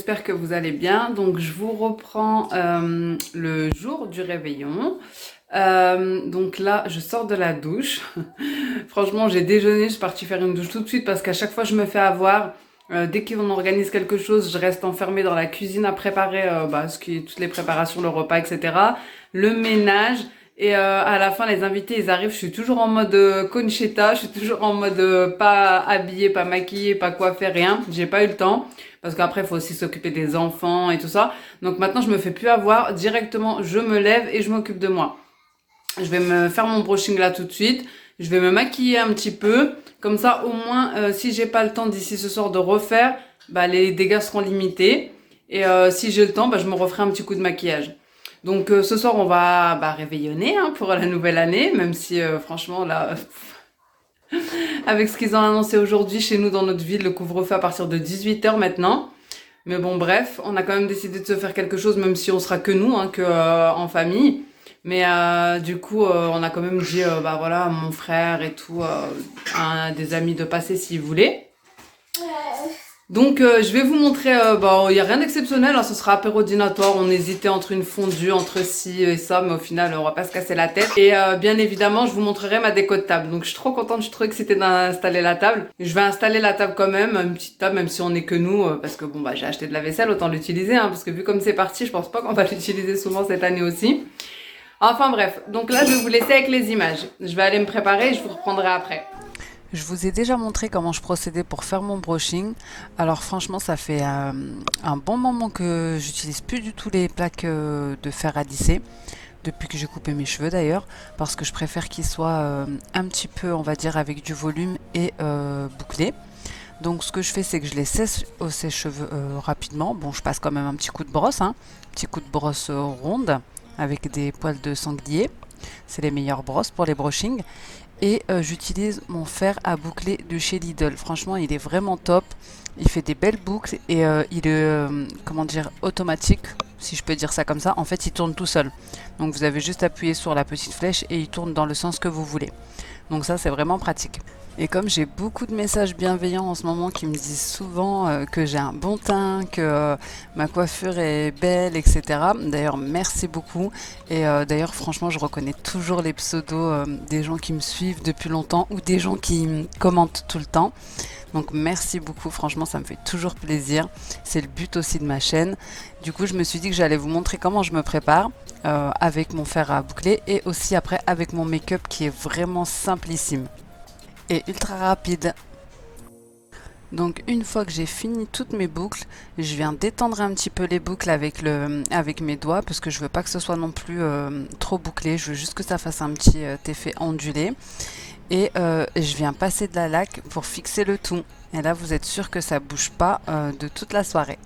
j'espère que vous allez bien. Donc je vous reprends le jour du réveillon. Donc là, je sors de la douche. Franchement, j'ai déjeuné, je suis partie faire une douche tout de suite parce qu'à chaque fois je me fais avoir. Dès qu'on organise quelque chose, je reste enfermée dans la cuisine à préparer toutes les préparations, le repas, etc. Le ménage. Et à la fin, les invités, ils arrivent, je suis toujours en mode Conchita, je suis toujours en mode pas habillée, pas maquillée, pas coiffée, rien. J'ai pas eu le temps, parce qu'après, il faut aussi s'occuper des enfants et tout ça. Donc maintenant, je me fais plus avoir, directement, je me lève et je m'occupe de moi. Je vais me faire mon brushing là tout de suite, je vais me maquiller un petit peu, comme ça, au moins, si j'ai pas le temps d'ici ce soir de refaire, les dégâts seront limités. Et si j'ai le temps, je me referai un petit coup de maquillage. Donc ce soir on va réveillonner pour la nouvelle année, même si franchement là, avec ce qu'ils ont annoncé aujourd'hui chez nous dans notre ville, le couvre-feu à partir de 18h maintenant. Mais bon bref, on a quand même décidé de se faire quelque chose, même si on sera que nous, en famille. Mais du coup, on a quand même dit, voilà, mon frère et tout, des amis de passer s'ils voulaient. Donc je vais vous montrer, il y a rien d'exceptionnel, ce sera apéro-dînatoire, on hésitait entre une fondue, entre ci et ça, mais au final on va pas se casser la tête. Et bien évidemment je vous montrerai ma déco de table, donc je suis trop contente, je suis trop excitée d'installer la table. Je vais installer la table quand même, une petite table même si on est que nous, parce que j'ai acheté de la vaisselle, autant l'utiliser, parce que vu comme c'est parti, je pense pas qu'on va l'utiliser souvent cette année aussi. Enfin bref, donc là je vais vous laisser avec les images, je vais aller me préparer et je vous reprendrai après. Je vous ai déjà montré comment je procédais pour faire mon brushing. Alors franchement, ça fait un bon moment que j'utilise plus du tout les plaques de fer à lisser, depuis que j'ai coupé mes cheveux d'ailleurs, parce que je préfère qu'ils soient un petit peu, on va dire, avec du volume et bouclés. Donc ce que je fais, c'est que je les sèche au sèche-cheveux rapidement. Bon, je passe quand même un petit coup de brosse, petit coup de brosse ronde avec des poils de sanglier. C'est les meilleures brosses pour les brushings. Et j'utilise mon fer à boucler de chez Lidl. Franchement, il est vraiment top. Il fait des belles boucles et il est, automatique, si je peux dire ça comme ça. En fait, il tourne tout seul. Donc vous avez juste appuyé sur la petite flèche et il tourne dans le sens que vous voulez. Donc ça, c'est vraiment pratique. Et comme j'ai beaucoup de messages bienveillants en ce moment qui me disent souvent que j'ai un bon teint, que ma coiffure est belle, etc. D'ailleurs, merci beaucoup. Et d'ailleurs, franchement, je reconnais toujours les pseudos des gens qui me suivent depuis longtemps ou des gens qui me commentent tout le temps. Donc merci beaucoup, franchement, ça me fait toujours plaisir. C'est le but aussi de ma chaîne. Du coup, je me suis dit que j'allais vous montrer comment je me prépare avec mon fer à boucler et aussi après avec mon make-up qui est vraiment simplissime et ultra rapide. Donc une fois que j'ai fini toutes mes boucles, je viens d'étendre un petit peu les boucles avec mes doigts parce que je veux pas que ce soit non plus trop bouclé, je veux juste que ça fasse un petit effet ondulé. Et je viens passer de la laque pour fixer le tout. Et là vous êtes sûr que ça bouge pas de toute la soirée.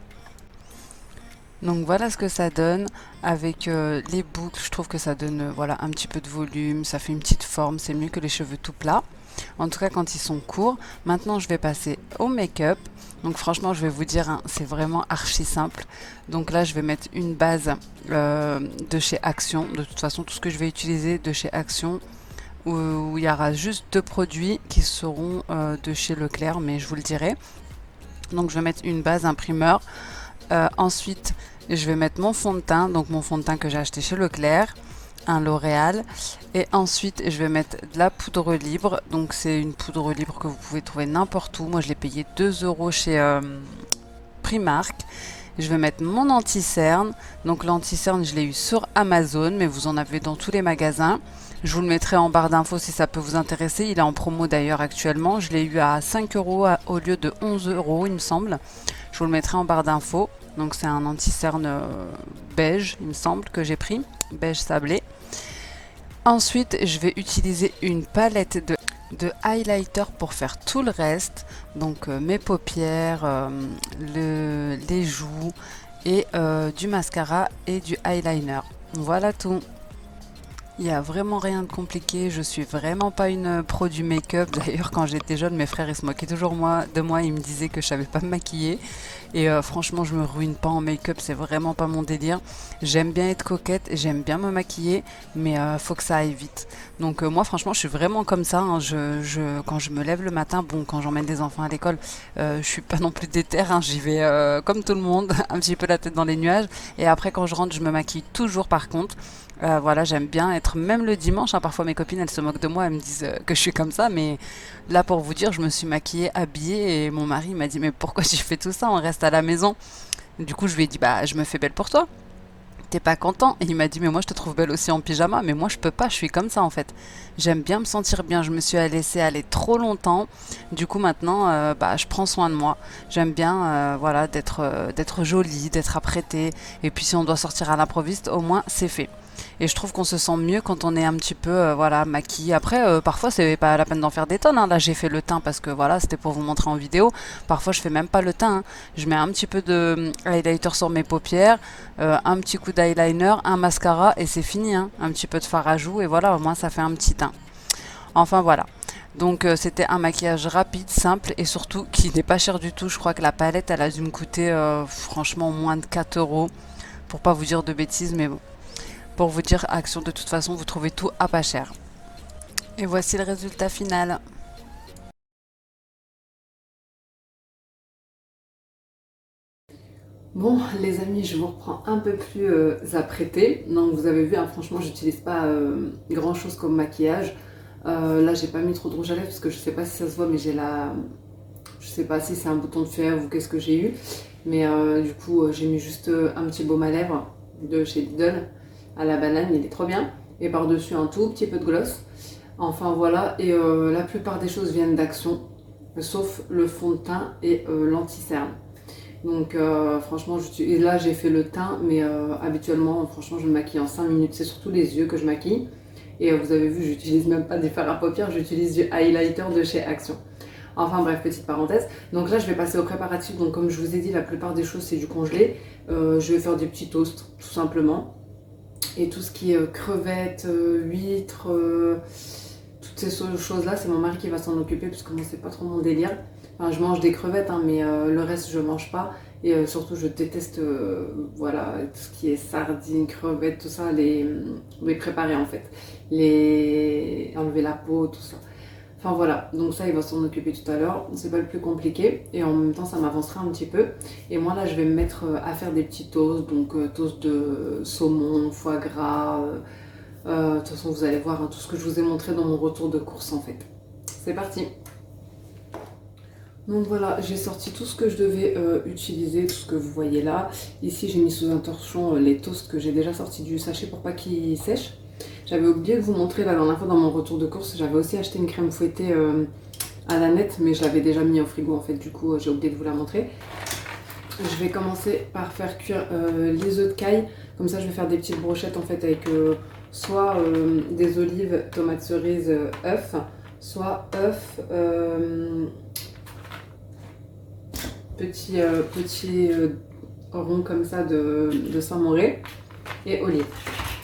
Donc voilà ce que ça donne avec les boucles. Je trouve que ça donne un petit peu de volume, ça fait une petite forme, c'est mieux que les cheveux tout plats. En tout cas quand ils sont courts. Maintenant je vais passer au make-up. Donc franchement je vais vous dire, c'est vraiment archi simple. Donc là je vais mettre une base de chez Action. De toute façon tout ce que je vais utiliser de chez Action, où il y aura juste 2 produits qui seront de chez Leclerc, mais je vous le dirai. Donc je vais mettre une base, un primer. Ensuite je vais mettre mon fond de teint, donc mon fond de teint que j'ai acheté chez Leclerc, un L'Oréal. Et ensuite je vais mettre de la poudre libre, donc c'est une poudre libre que vous pouvez trouver n'importe où. Moi je l'ai payé 2 € chez Primark. Je vais mettre mon anti-cerne, donc l'anti-cerne je l'ai eu sur Amazon, mais vous en avez dans tous les magasins. Je vous le mettrai en barre d'infos si ça peut vous intéresser, il est en promo d'ailleurs actuellement. Je l'ai eu à 5 € au lieu de 11 € il me semble. Je vous le mettrai en barre d'infos. Donc c'est un anti-cerne beige, il me semble, que j'ai pris, beige sablé. Ensuite, je vais utiliser une palette de highlighter pour faire tout le reste. Donc mes paupières, les joues et du mascara et du eyeliner. Voilà tout. Il y a vraiment rien de compliqué. Je suis vraiment pas une pro du make-up. D'ailleurs, quand j'étais jeune, mes frères ils se moquaient toujours de moi. Ils me disaient que je savais pas me maquiller. Et franchement, je me ruine pas en make-up. C'est vraiment pas mon délire. J'aime bien être coquette, j'aime bien me maquiller, mais faut que ça aille vite. Donc moi, franchement, je suis vraiment comme ça, hein. Quand je me lève le matin, bon, quand j'emmène des enfants à l'école, je suis pas non plus déter, hein. J'y vais comme tout le monde, un petit peu la tête dans les nuages. Et après, quand je rentre, je me maquille toujours. Par contre. Voilà, j'aime bien être même le dimanche, hein. Parfois mes copines elles se moquent de moi, elles me disent que je suis comme ça, mais là pour vous dire, je me suis maquillée, habillée et mon mari m'a dit mais pourquoi tu fais tout ça? On reste à la maison. Du coup je lui ai dit bah je me fais belle pour toi. T'es pas content? Et il m'a dit mais moi je te trouve belle aussi en pyjama, mais moi je peux pas, je suis comme ça en fait. J'aime bien me sentir bien, je me suis laissée aller trop longtemps. Du coup maintenant bah je prends soin de moi. J'aime bien voilà d'être jolie, d'être apprêtée et puis si on doit sortir à l'improviste, au moins c'est fait. Et je trouve qu'on se sent mieux quand on est un petit peu voilà maquillé. Après, parfois c'est pas la peine d'en faire des tonnes, hein. Là j'ai fait le teint parce que voilà c'était pour vous montrer en vidéo. Parfois je fais même pas le teint, hein. Je mets un petit peu de highlighter sur mes paupières, un petit coup d'eyeliner, un mascara et c'est fini, hein. Un petit peu de fard à joues et voilà au moins ça fait un petit teint. Enfin voilà. Donc c'était un maquillage rapide, simple et surtout qui n'est pas cher du tout. Je crois que la palette elle a dû me coûter franchement moins de 4 euros. Pour pas vous dire de bêtises, mais bon. Pour vous dire, Action, de toute façon, vous trouvez tout à pas cher. Et voici le résultat final. Bon, les amis, je vous reprends un peu plus apprêtée. Donc, vous avez vu, hein, franchement, j'utilise pas grand chose comme maquillage. Là, j'ai pas mis trop de rouge à lèvres parce que je sais pas si ça se voit, mais j'ai la. Je sais pas si c'est un bouton de fèvre ou qu'est-ce que j'ai eu. Mais du coup, j'ai mis juste un petit baume à lèvres de chez Lidl à la banane, il est trop bien. Et par-dessus, un tout petit peu de gloss. Enfin, voilà. Et la plupart des choses viennent d'Action, sauf le fond de teint et l'anti-cerne. Donc franchement, et là j'ai fait le teint, mais habituellement, franchement, je me maquille en 5 minutes. C'est surtout les yeux que je maquille. Et vous avez vu, j'utilise même pas des fards à paupières, j'utilise du highlighter de chez Action. Enfin bref, petite parenthèse. Donc là, je vais passer au préparatif. Donc comme je vous ai dit, la plupart des choses, c'est du congelé. Je vais faire des petits toasts, tout simplement. Et tout ce qui est crevettes, huîtres, toutes ces choses-là, c'est mon mari qui va s'en occuper parce que moi, c'est pas trop mon délire. Enfin, je mange des crevettes, hein, mais le reste, je mange pas. Et surtout, je déteste voilà, tout ce qui est sardines, crevettes, tout ça, les préparer en fait. Enlever la peau, tout ça. Enfin voilà, donc ça, il va s'en occuper tout à l'heure. C'est pas le plus compliqué. Et en même temps, ça m'avancera un petit peu. Et moi, là, je vais me mettre à faire des petits toasts. Donc, toast de saumon, foie gras. De toute façon, vous allez voir, hein, tout ce que je vous ai montré dans mon retour de course en fait. C'est parti. Donc voilà, j'ai sorti tout ce que je devais utiliser, tout ce que vous voyez là. Ici, j'ai mis sous un torchon les toasts que j'ai déjà sortis du sachet pour pas qu'ils sèchent. J'avais oublié de vous montrer la dernière fois dans mon retour de course, j'avais aussi acheté une crème fouettée à la nette, mais je l'avais déjà mis au frigo en fait, du coup j'ai oublié de vous la montrer. Je vais commencer par faire cuire les œufs de caille, comme ça je vais faire des petites brochettes en fait avec soit des olives, tomates cerises, œufs, soit œufs, petits ronds comme ça de Saint-Moré et olives.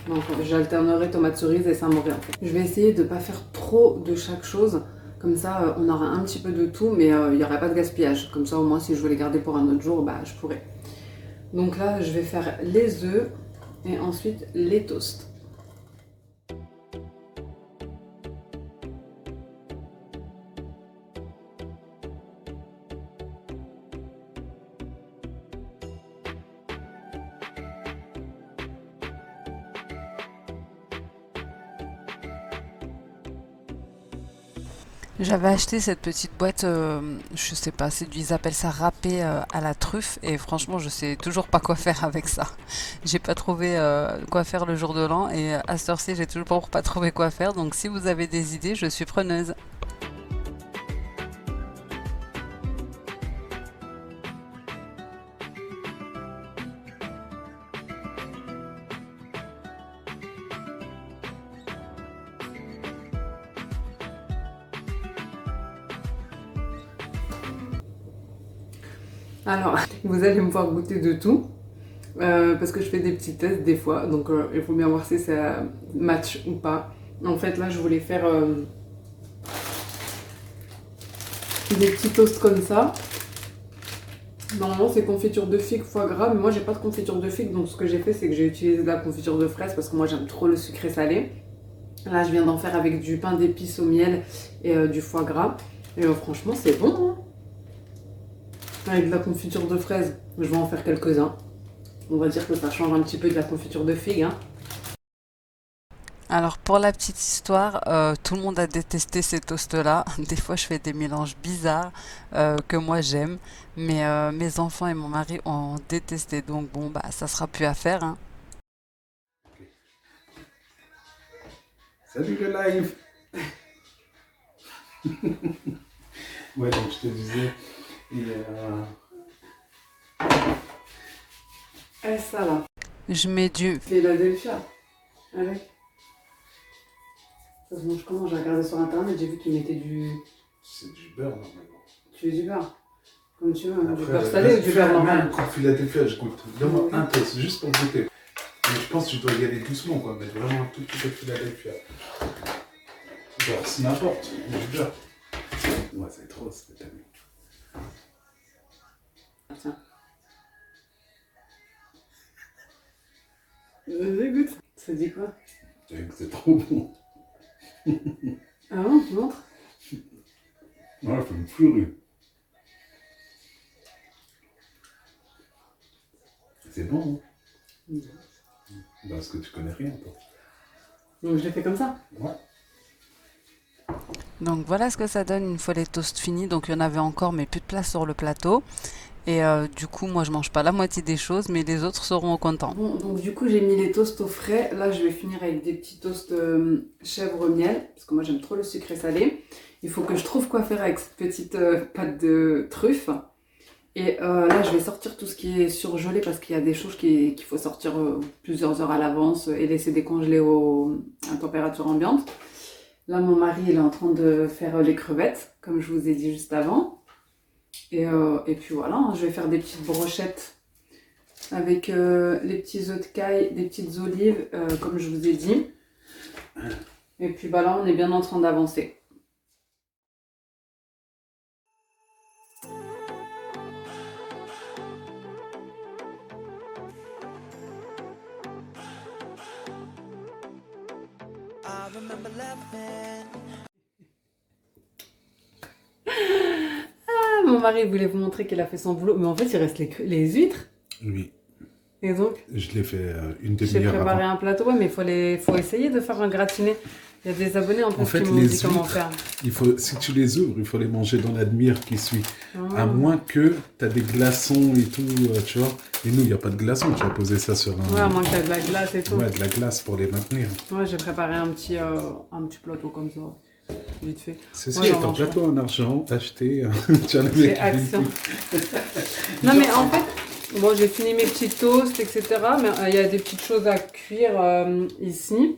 Donc j'alternerai tomates cerises et Saint-Moré en fait. Je vais essayer de ne pas faire trop de chaque chose. Comme ça, on aura un petit peu de tout, mais il n'y aura pas de gaspillage. Comme ça, au moins, si je veux les garder pour un autre jour, bah, je pourrais. Donc là, je vais faire les œufs et ensuite les toasts. J'avais acheté cette petite boîte, je sais pas, ils appellent ça râpé à la truffe et franchement je sais toujours pas quoi faire avec ça. J'ai pas trouvé quoi faire le jour de l'an et à cette heure-ci j'ai toujours pas trouvé quoi faire donc si vous avez des idées je suis preneuse. Alors, vous allez me voir goûter de tout. parce que je fais des petits tests des fois, donc il faut bien voir si ça match ou pas. En fait, là, je voulais faire des petits toasts comme ça. Normalement, c'est confiture de figue, foie gras, mais moi, j'ai pas de confiture de figue, donc ce que j'ai fait, c'est que j'ai utilisé de la confiture de fraise parce que moi, j'aime trop le sucré salé. Là, je viens d'en faire avec du pain d'épices au miel et du foie gras. Et franchement, c'est bon, hein. Avec de la confiture de fraise, je vais en faire quelques-uns. On va dire que ça change un petit peu de la confiture de figue, hein. Alors pour la petite histoire, tout le monde a détesté ces toasts-là. Des fois, je fais des mélanges bizarres que moi j'aime, mais mes enfants et mon mari ont détesté. Donc bon, bah ça sera plus à faire, hein. Salut le live. Ouais, donc je te disais, et Et ça là, Je mets du Philadelphia. Avec. Ça se mange comment? J'ai regardé sur internet, j'ai vu qu'ils mettaient du. c'est du beurre normalement. Tu veux du beurre? Comme tu veux, hein. Du Après, beurre salé ou du beurre normal? même quand Philadelphia, je goûte. Donne-moi un toast, juste pour goûter. Mais je pense que tu dois y aller doucement, quoi. Mettre vraiment un tout petit peu de Philadelphia. Genre, c'est n'importe, du beurre. Ouais, c'est trop, c'est tellement. Ah, tiens. Vas-y, goûte. Ça dit quoi? C'est trop bon. Ah bon, montre. Ouais, faut me fleurir. C'est bon, hein? Parce que tu connais rien, toi. Donc je l'ai fait comme ça. Ouais. Donc voilà ce que ça donne une fois les toasts finis. Donc il y en avait encore, mais plus de place sur le plateau. Et du coup, moi je mange pas la moitié des choses, mais les autres seront contents. Bon, donc du coup j'ai mis les toasts au frais. Là je vais finir avec des petits toasts chèvre miel, parce que moi j'aime trop le sucré salé. Il faut que je trouve quoi faire avec cette petite pâte de truffe. Et là je vais sortir tout ce qui est surgelé, parce qu'il y a des choses qu'il faut sortir plusieurs heures à l'avance et laisser décongeler à température ambiante. Là mon mari il est en train de faire les crevettes, comme je vous ai dit juste avant. Et puis voilà, hein, je vais faire des petites brochettes avec les petits œufs de caille, des petites olives, comme je vous ai dit. Et puis bah là, on est bien en train d'avancer. Ah, mon mari voulait vous montrer qu'il a fait son boulot, mais en fait, il reste les huîtres. Oui. Et donc, Je l'ai fait une j'ai demi-heure préparé avant. un plateau, ouais, mais faut essayer de faire un gratiné. Il y a des abonnés en plus En fait, qui m'ont les dit comment huîtres, faire. si tu les ouvres, il faut les manger dans la demi-heure qui suit. Ah. À moins que tu as des glaçons et tout, tu vois. Et nous, il n'y a pas de glaçons. Tu vas poser ça sur Ouais, à un... moins qu'il y ait de la glace et tout. Ouais, de la glace pour les maintenir. Ouais, j'ai préparé un petit plateau comme ça, vite fait. Ceci Moi, est j'en un mange plateau en argent acheté. Tu as le C'est mec qui Action. dit- Non, mais en fait, bon, j'ai fini mes petits toasts, etc. Mais il y a des petites choses à cuire ici,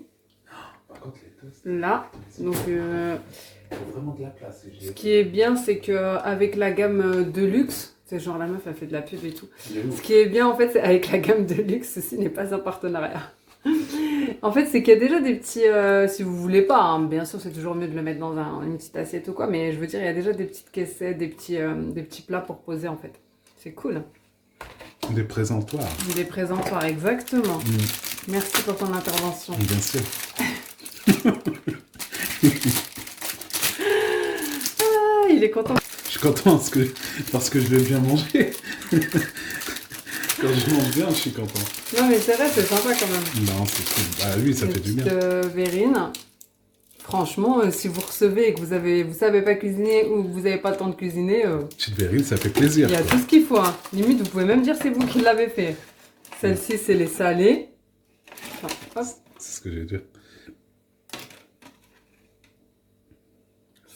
Par contre, les toasts, là. Donc, il faut vraiment de la place. Et ce qui est bien, c'est qu'avec la gamme Deluxe, c'est genre la meuf, elle fait de la pub et tout. Ce qui est bien, en fait, c'est avec la gamme Deluxe, ceci n'est pas un partenariat. En fait, c'est qu'il y a déjà des petits, si vous voulez pas, hein, bien sûr, c'est toujours mieux de le mettre dans une petite assiette ou quoi, mais je veux dire, il y a déjà des petites caissettes, des petits plats pour poser, en fait. C'est cool. Des présentoirs. Des présentoirs, exactement. Mm, Merci pour ton intervention. bien sûr. Ah, il est content. Je suis content parce que je vais bien manger. Quand je mange bien, je suis content. Non, mais c'est vrai, c'est sympa quand même. Non, c'est cool. Bah oui, ça Une fait du petite bien. verrine. Franchement, si vous recevez et que vous savez pas cuisiner ou que vous n'avez pas le temps de cuisiner, Petite verrine, ça fait plaisir. il y a quoi. tout ce qu'il faut, hein. Limite, vous pouvez même dire c'est vous qui l'avez fait. Celle-ci, c'est les salés. Enfin, hop, C'est ce que j'ai dit.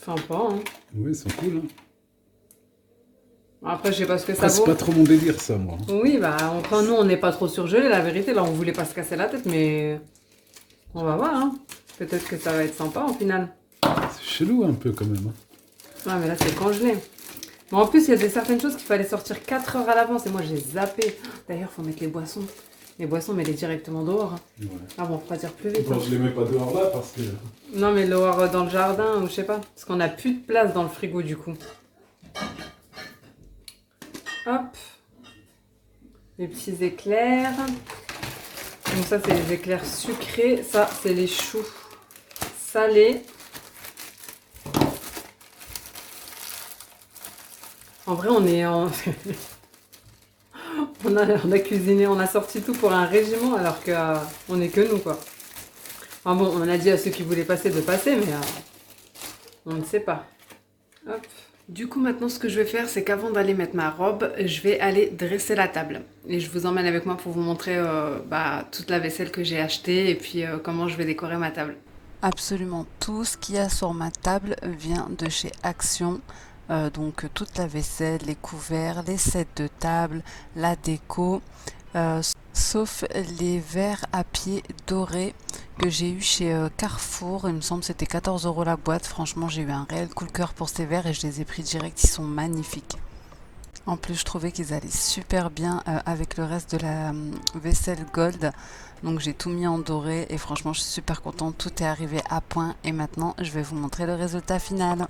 sympa, hein. Oui, ils sont cool. Hein. Après, je sais pas ce que ça Après, c'est vaut. pas trop mon délire, ça, moi. Oui, bah, enfin, nous, on n'est pas trop surgelés, la vérité. Là, on voulait pas se casser la tête, mais on va voir, hein. Peut-être que ça va être sympa, au final. C'est chelou un peu, quand même. Hein. Ouais, mais là, c'est congelé. Mais en plus, il y a certaines choses qu'il fallait sortir 4 heures à l'avance et moi j'ai zappé. D'ailleurs, il faut mettre les boissons. Les boissons, mais les directement dehors. Ouais. Ah bon, faut pas dire plus vite. Bon, je les mets pas dehors là parce que... Non, mais dehors dans le jardin ou je sais pas. Parce qu'on n'a plus de place dans le frigo du coup. Hop. Les petits éclairs. Donc ça, c'est les éclairs sucrés. Ça, c'est les choux salés. En vrai, on est en... on a cuisiné, on a sorti tout pour un régiment alors qu'on n'est que nous, quoi. Enfin bon, on a dit à ceux qui voulaient passer de passer, mais on ne sait pas. Hop. Du coup, maintenant, ce que je vais faire, c'est qu'avant d'aller mettre ma robe, je vais aller dresser la table. Et je vous emmène avec moi pour vous montrer toute la vaisselle que j'ai achetée et puis comment je vais décorer ma table. Absolument tout ce qu'il y a sur ma table vient de chez Action. Donc toute la vaisselle, les couverts, les sets de table, la déco, sauf les verres à pied dorés que j'ai eu chez Carrefour. Il me semble que c'était 14 € la boîte. Franchement, j'ai eu un réel coup de cœur pour ces verres et je les ai pris direct. Ils sont magnifiques. En plus, je trouvais qu'ils allaient super bien avec le reste de la vaisselle gold. Donc j'ai tout mis en doré et franchement, je suis super contente. Tout est arrivé à point et maintenant, je vais vous montrer le résultat final.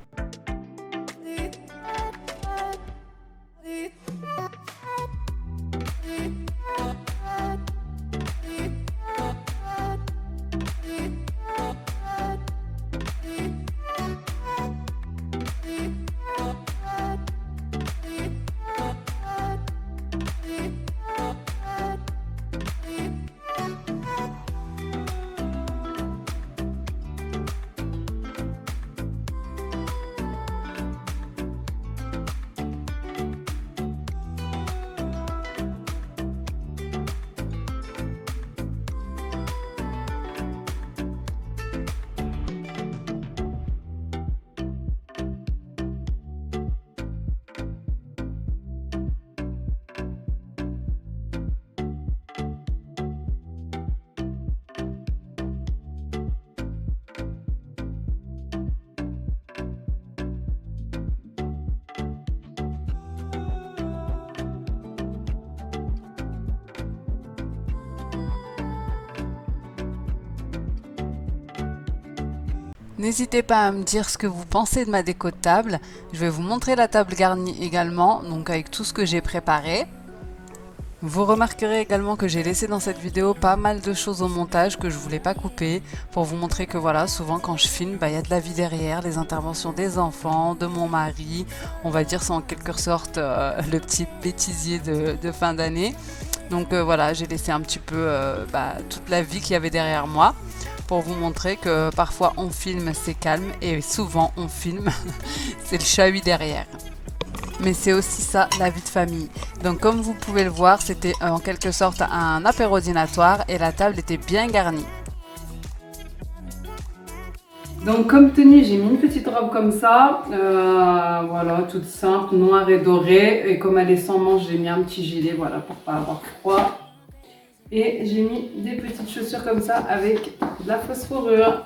N'hésitez pas à me dire ce que vous pensez de ma déco de table. Je vais vous montrer la table garnie également, donc avec tout ce que j'ai préparé. Vous remarquerez également que j'ai laissé dans cette vidéo pas mal de choses au montage que je voulais pas couper pour vous montrer que voilà, souvent quand je filme, il y a de la vie derrière, les interventions des enfants, de mon mari. On va dire c'est en quelque sorte le petit bêtisier de fin d'année. Donc voilà, j'ai laissé un petit peu toute la vie qu'il y avait derrière moi, pour vous montrer que parfois on filme, c'est calme, et souvent on filme, c'est le chahut derrière. Mais c'est aussi ça, la vie de famille. Donc comme vous pouvez le voir, c'était en quelque sorte un apéro dînatoire et la table était bien garnie. Donc comme tenue, j'ai mis une petite robe comme ça, voilà, toute simple, noire et dorée. Et comme elle est sans manche, j'ai mis un petit gilet, voilà, pour pas avoir froid. Et j'ai mis des petites chaussures comme ça avec de la fausse fourrure.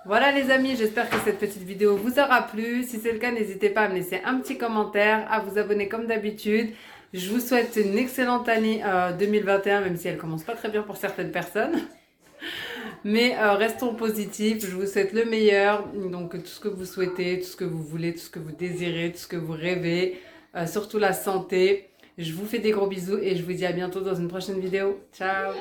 Voilà les amis, j'espère que cette petite vidéo vous aura plu. Si c'est le cas, n'hésitez pas à me laisser un petit commentaire, à vous abonner comme d'habitude. Je vous souhaite une excellente année 2021, même si elle commence pas très bien pour certaines personnes. Mais restons positifs, je vous souhaite le meilleur. Donc tout ce que vous souhaitez, tout ce que vous voulez, tout ce que vous désirez, tout ce que vous rêvez. Surtout la santé. Je vous fais des gros bisous et je vous dis à bientôt dans une prochaine vidéo. Ciao!